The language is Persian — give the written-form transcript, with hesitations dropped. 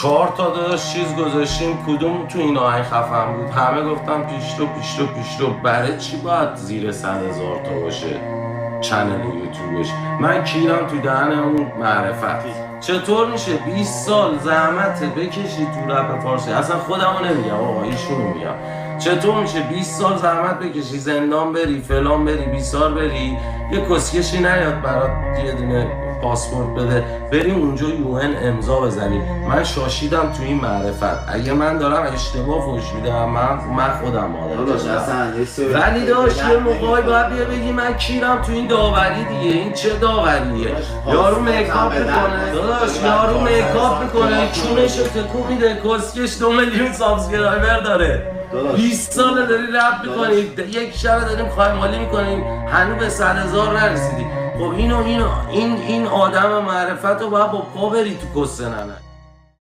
4 تا داشت چیز گذاشتیم، کدوم تو این آهنگ خفن بود؟ همه گفتم پیشرو. برای چی باید زیر 100,000 تا باشه چنل یوتیوبش؟ من کیرم تو دهن اون معرفت. چطور میشه 20 سال زحمت بکشی تو رپ فارسی؟ اصلا خودمو نمیگم آقا، ایشونو میگم. چطور میشه 20 سال زحمت بکشی، زندان بری، فلان بری، بیسار بری، یه کسکشی نیاد برات یه دونه پاسپورت بده، بریم اونجا UN امضا بزنیم؟ من شاشیدم تو این معرفت. اگه من دارم اشتباه فوش میدم، من خودم مادر، ولی داشت یه موقعی باید بیا بگی من کیرم تو این داوری دیگه. این چه داوریه؟ یارو میکاپ میکنه داداش، یارو میکاپ میکنه، چونشو تکون میده، کسکش 2 میلیون سابسکرایبر داره، 20 ساله داری رپ میکنی، یک شب داریم خواهی میکنیم، هنوز به 100,000 نرسیدی. خب این آدم معرفت رو باید با پا بری تو کسته ننه.